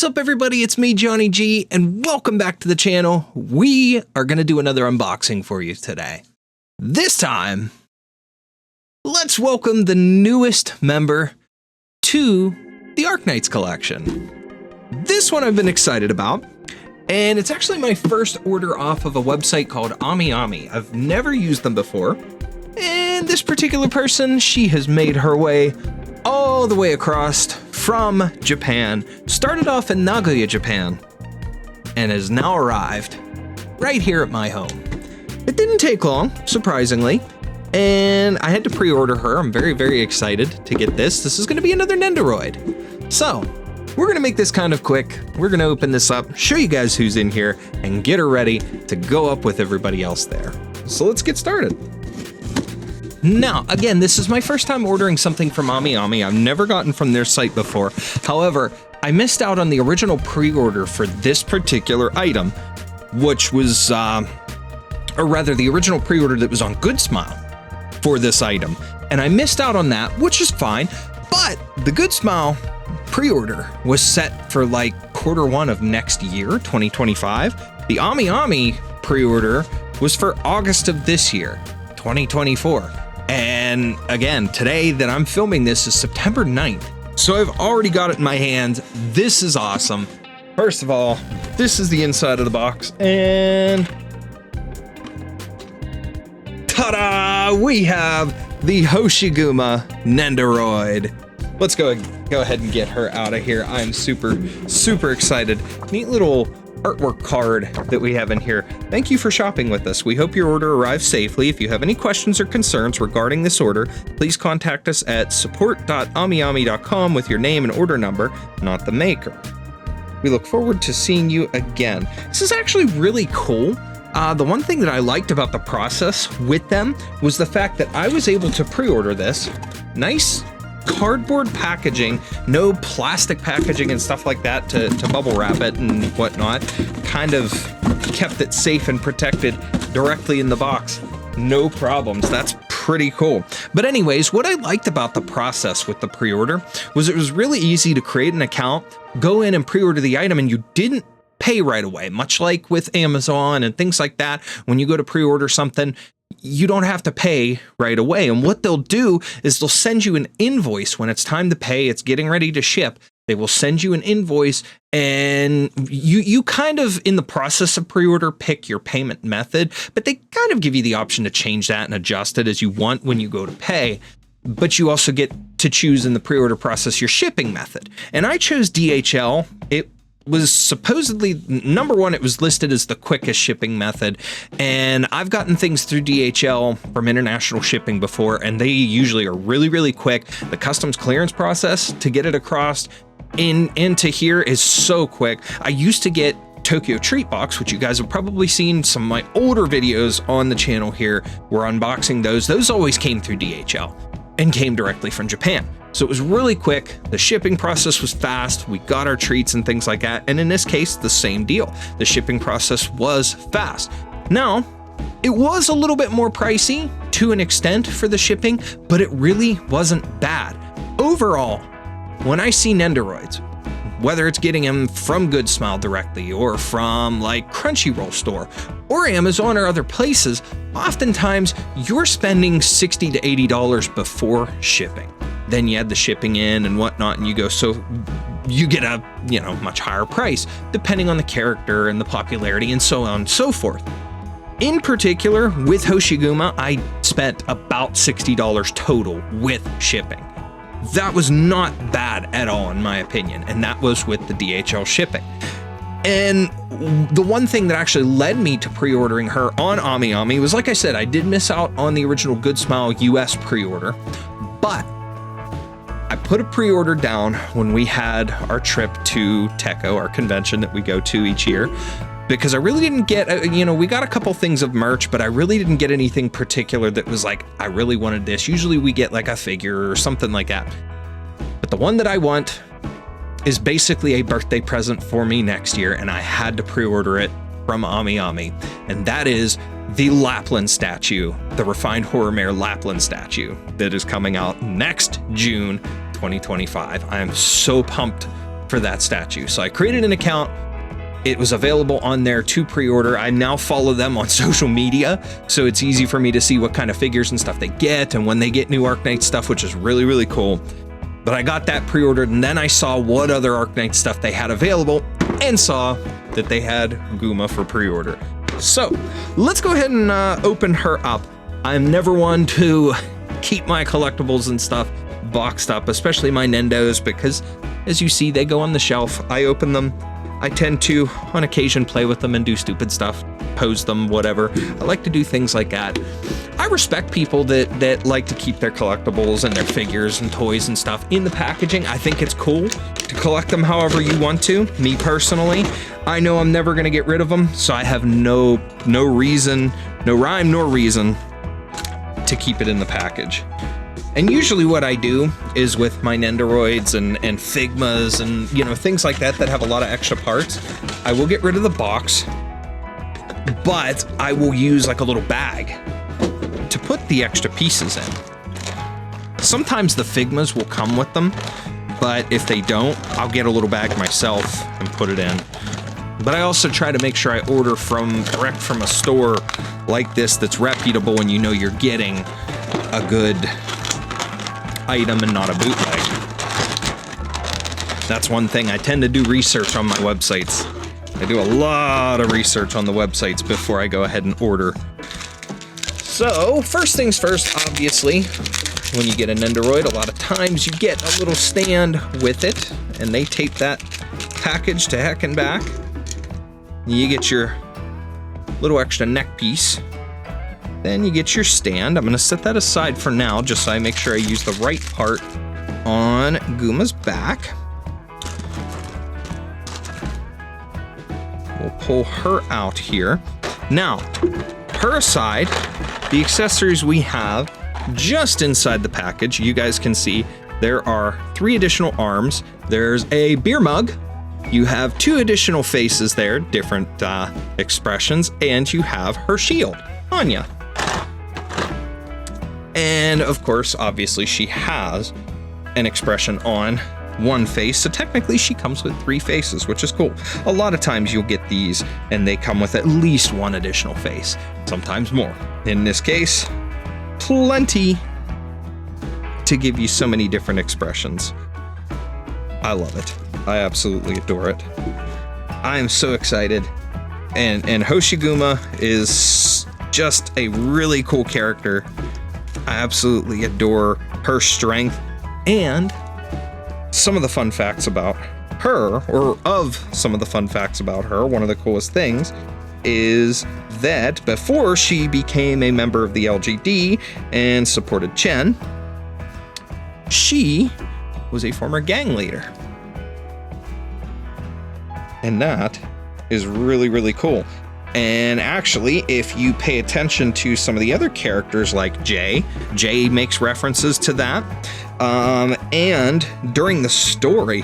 What's up, everybody? It's me, Johnny G, and welcome back to the channel. We are going to do another unboxing for you today. This time, let's welcome the newest member to the Arknights collection. This one I've been excited about, and it's actually my first order off of a website called Ami. I've never used them before, and this particular person, she has made her way all the way across from Japan, started off in Nagoya, Japan, and has now arrived right here at my home. It didn't take long, surprisingly, and I had to pre-order her. I'm very, very excited to get this. This is going to be another Nendoroid. So, we're going to make this kind of quick. We're going to open this up, show you guys who's in here, and get her ready to go up with everybody else there. So let's get started. Now, again, this is my first time ordering something from Ami. I've never gotten from their site before. However, I missed out on the original pre-order for this particular item, which was, or rather the original pre-order that was on Good Smile for this item. And I missed out on that, which is fine, but the Good Smile pre-order was set for like Q1 of next year, 2025. The Ami pre-order was for August of this year, 2024. And again, today that I'm filming this is September 9th. So I've already got it in my hands. This is awesome. First of all, this is the inside of the box, and ta-da! We have the Hoshiguma Nendoroid. Let's go ahead and get her out of here. I'm super excited. Neat little artwork card that we have in here. Thank you for shopping with us. We hope your order arrives safely. If you have any questions or concerns regarding this order, please contact us at support.amiami.com with your name and order number, not the maker. We look forward to seeing you again. This is actually really cool. The one thing that I liked about the process with them was the fact that I was able to pre-order this. Nice cardboard packaging, no plastic packaging and stuff like that to bubble wrap it and whatnot. Kind of kept it safe and protected directly in the box. No problems. That's pretty cool. But anyways, what I liked about the process with the pre-order was it was really easy to create an account, go in and pre-order the item, and you didn't pay right away, much like with Amazon and things like that. When you go to pre-order something, you don't have to pay right away. And what they'll do is they'll send you an invoice when it's time to pay, it's getting ready to ship. They will send you an invoice, and you kind of, in the process of pre-order, pick your payment method, but they kind of give you the option to change that and adjust it as you want when you go to pay. But you also get to choose in the pre-order process your shipping method. And I chose DHL. It was supposedly, number one, it was listed as the quickest shipping method, and I've gotten things through DHL from international shipping before, and they usually are really quick. The customs clearance process to get it across into here is so quick. I used to get Tokyo Treat Box, which you guys have probably seen some of my older videos on the channel here. We're unboxing those. Those always came through DHL and came directly from Japan. So it was really quick. The shipping process was fast. We got our treats and things like that. And in this case, the same deal. The shipping process was fast. Now, it was a little bit more pricey to an extent for the shipping, but it really wasn't bad. Overall, when I see Nendoroids, whether it's getting them from Good Smile directly or from like Crunchyroll store or Amazon or other places, oftentimes you're spending $60 to $80 before shipping. Then you add the shipping in and whatnot, and you go, so you get a, much higher price depending on the character and the popularity and so on and so forth. In particular, with Hoshiguma, I spent about $60 total with shipping. That was not bad at all, in my opinion, and that was with the DHL shipping. And the one thing that actually led me to pre-ordering her on Ami was, like I said, I did miss out on the original Good Smile US pre-order, but I put a pre-order down when we had our trip to Teco, our convention that we go to each year, because I really didn't get, we got a couple things of merch, but I really didn't get anything particular that was like, I really wanted this. Usually we get like a figure or something like that. But the one that I want is basically a birthday present for me next year, and I had to pre-order it from Ami, and that is the Lappland statue, the Refined Horror Mare Lappland statue that is coming out next June 2025. I am so pumped for that statue. So I created an account. It was available on there to pre-order. I now follow them on social media, so it's easy for me to see what kind of figures and stuff they get and when they get new Arknight stuff, which is really, really cool. But I got that pre-ordered, and then I saw what other Arknight stuff they had available and saw that they had Guma for pre-order. So let's go ahead and open her up. I'm never one to keep my collectibles and stuff boxed up, especially my Nendos, because as you see, they go on the shelf. I open them. I tend to, on occasion, play with them and do stupid stuff, pose them, whatever. I like to do things like that. I respect people that like to keep their collectibles and their figures and toys and stuff in the packaging. I think it's cool to collect them however you want to. Me personally, I know I'm never gonna get rid of them, so I have no reason, no rhyme nor reason to keep it in the package. And usually what I do is with my Nendoroids and Figmas and, you know, things like that have a lot of extra parts, I will get rid of the box, but I will use like a little bag to put the extra pieces in. Sometimes the Figmas will come with them, but if they don't, I'll get a little bag myself and put it in. But I also try to make sure I order direct from a store like this that's reputable and you know you're getting a good item and not a bootleg. That's one thing. I tend to do research on my websites. I do a lot of research on the websites before I go ahead and order. So, first things first, obviously, when you get a Nendoroid, a lot of times you get a little stand with it, and they tape that package to heck and back. You get your little extra neck piece. Then you get your stand. I'm going to set that aside for now, just so I make sure I use the right part on Guma's back. We'll pull her out here. Now, her aside, the accessories we have just inside the package, you guys can see there are 3 additional arms. There's a beer mug. You have 2 additional faces there, different expressions, and you have her shield, Anya. And of course, obviously, she has an expression on one face, so technically she comes with 3 faces, which is cool. A lot of times you'll get these and they come with at least 1 additional face, sometimes more. In this case, plenty to give you so many different expressions. I love it. I absolutely adore it. I am so excited. And Hoshiguma is just a really cool character. I absolutely adore her strength, and some of the fun facts about her, or of some of the fun facts about her, one of the coolest things is that before she became a member of the LGD and supported Chen, she was a former gang leader. And that is really, really cool. And actually, if you pay attention to some of the other characters like Jay makes references to that. And during the story,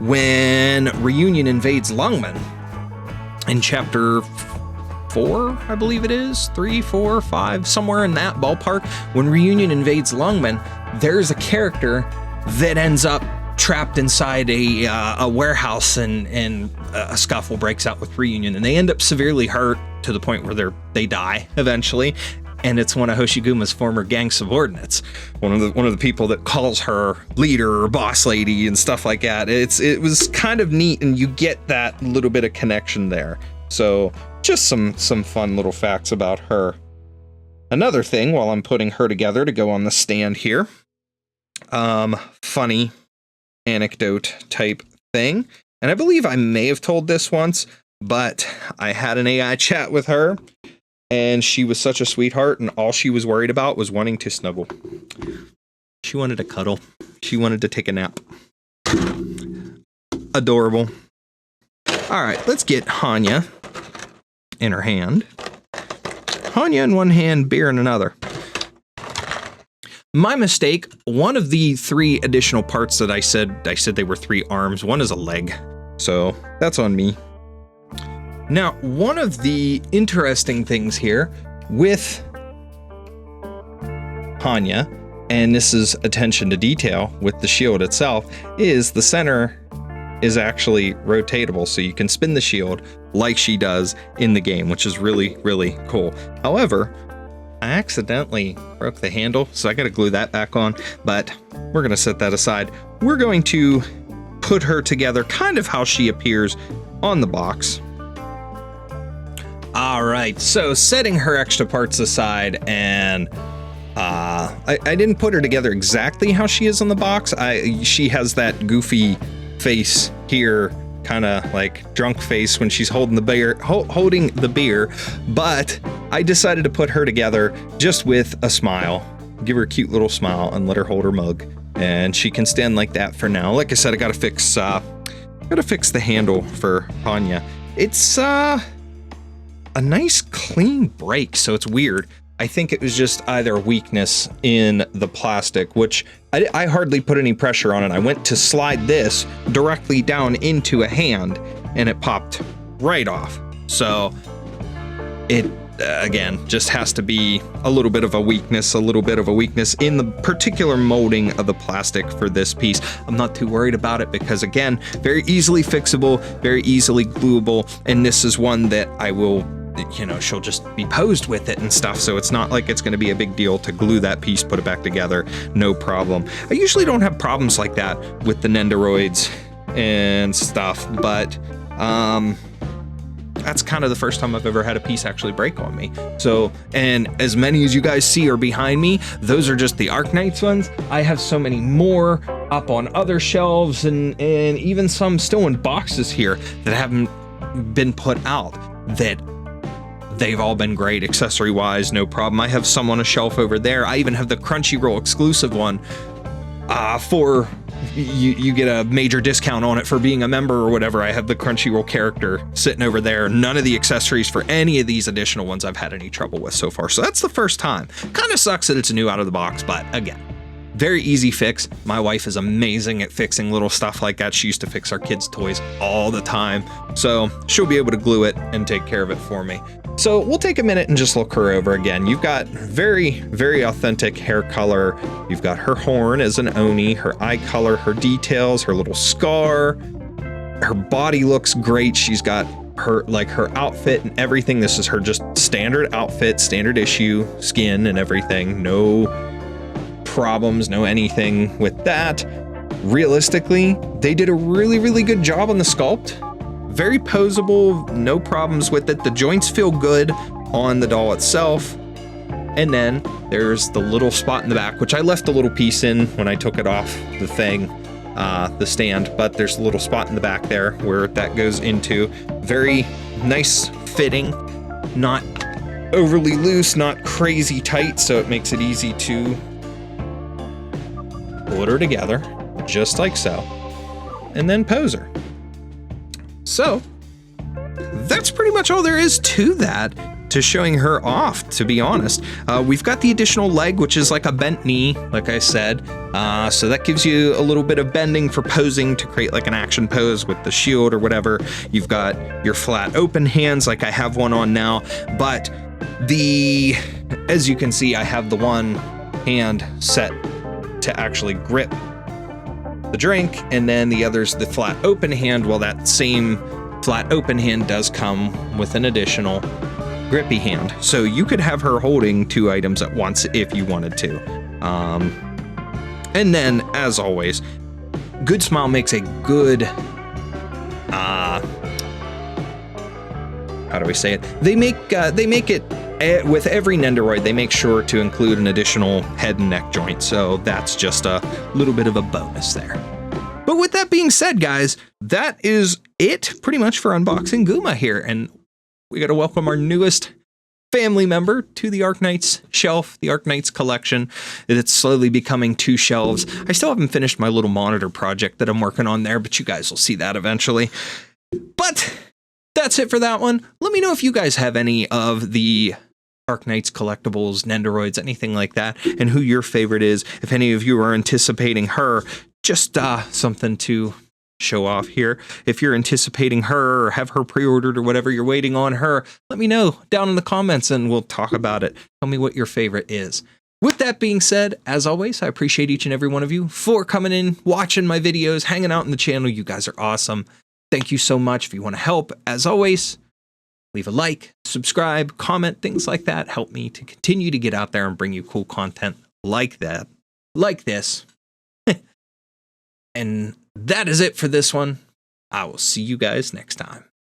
when Reunion invades Lungmen, in chapter 4, I believe it is, 3, 4, 5, somewhere in that ballpark, when Reunion invades Lungmen, there's a character that ends up trapped inside a warehouse, and a scuffle breaks out with Reunion, and they end up severely hurt to the point where they die eventually. And it's one of Hoshiguma's former gang subordinates, one of the people that calls her leader or boss lady and stuff like that. It was kind of neat, and you get that little bit of connection there. So just some fun little facts about her. Another thing, while I'm putting her together to go on the stand here, funny anecdote type thing, and I believe I may have told this once, but I had an AI chat with her, and she was such a sweetheart, and all she was worried about was wanting to snuggle. She wanted to cuddle. She wanted to take a nap. Adorable. All right, let's get Hanya in her hand. Hanya in one hand, beer in another. My mistake, one of the 3 additional parts that I said they were 3 arms, one is a leg. So that's on me. Now, one of the interesting things here with Hanya, and this is attention to detail with the shield itself, is the center is actually rotatable, so you can spin the shield like she does in the game, which is really, really cool. However, I accidentally broke the handle, so I gotta glue that back on, but we're gonna set that aside. We're going to put her together kind of how she appears on the box. All right, so setting her extra parts aside, and I didn't put her together exactly how she is on the box. She has that goofy face here, kind of like drunk face when she's holding the beer, but I decided to put her together just with a smile, give her a cute little smile, and let her hold her mug, and she can stand like that for now. Like I said, I gotta fix the handle for Panya. It's a nice clean break, so it's weird. I think it was just either a weakness in the plastic, which I hardly put any pressure on it. I went to slide this directly down into a hand and it popped right off. So it, again, just has to be a little bit of a weakness in the particular molding of the plastic for this piece. I'm not too worried about it because, again, very easily fixable, very easily gluable, and this is one that I will, you know, she'll just be posed with it and stuff, so it's not like it's going to be a big deal to glue that piece, put it back together, no problem. I usually don't have problems like that with the Nendoroids and stuff, but that's kind of the first time I've ever had a piece actually break on me. So, and as many as you guys see are behind me, those are just the Arknights ones. I have so many more up on other shelves and even some still in boxes here that haven't been put out that they've all been great accessory wise, no problem. I have some on a shelf over there. I even have the Crunchyroll exclusive one for you get a major discount on it for being a member or whatever. I have the Crunchyroll character sitting over there. None of the accessories for any of these additional ones I've had any trouble with so far. So that's the first time. Kind of sucks that it's new out of the box, but again, very easy fix. My wife is amazing at fixing little stuff like that. She used to fix our kids' toys all the time. So she'll be able to glue it and take care of it for me. So we'll take a minute and just look her over again. You've got very, very authentic hair color. You've got her horn as an Oni, her eye color, her details, her little scar. Her body looks great. She's got her outfit and everything. This is her just standard outfit, standard issue, skin and everything. No problems, no anything with that. Realistically, they did a really, really good job on the sculpt. Very posable, no problems with it. The joints feel good on the doll itself. And then there's the little spot in the back, which I left a little piece in when I took it off the thing, the stand, but there's a little spot in the back there where that goes into. Very nice fitting, not overly loose, not crazy tight, so it makes it easy to put her together, just like so, and then pose her. So that's pretty much all there is to that, to showing her off, to be honest. We've got the additional leg, which is like a bent knee, like I said. So that gives you a little bit of bending for posing to create like an action pose with the shield or whatever. You've got your flat open hands, like I have one on now, but as you can see, I have the one hand set to actually grip the drink, and then the other's the flat open hand. Well, that same flat open hand does come with an additional grippy hand, so you could have her holding two items at once if you wanted to. And then, as always, good smile makes a good how do we say it? They make it with every Nendoroid, they make sure to include an additional head and neck joint, so that's just a little bit of a bonus there. But with that being said, guys, that is it pretty much for unboxing Guma here, and we got to welcome our newest family member to the Arknights shelf, the Arknights collection. It's slowly becoming 2 shelves. I still haven't finished my little monitor project that I'm working on there, but you guys will see that eventually. But that's it for that one. Let me know if you guys have any of the Arknights collectibles, Nendoroids, anything like that, and who your favorite is. If any of you are anticipating her, just something to show off here. If you're anticipating her or have her pre-ordered or whatever, you're waiting on her, let me know down in the comments and we'll talk about it. Tell me what your favorite is. With that being said, as always, I appreciate each and every one of you for coming in, watching my videos, hanging out in the channel. You guys are awesome. Thank you so much. If you want to help, as always, leave a like, subscribe, comment, things like that. Help me to continue to get out there and bring you cool content like that, like this. And that is it for this one. I will see you guys next time.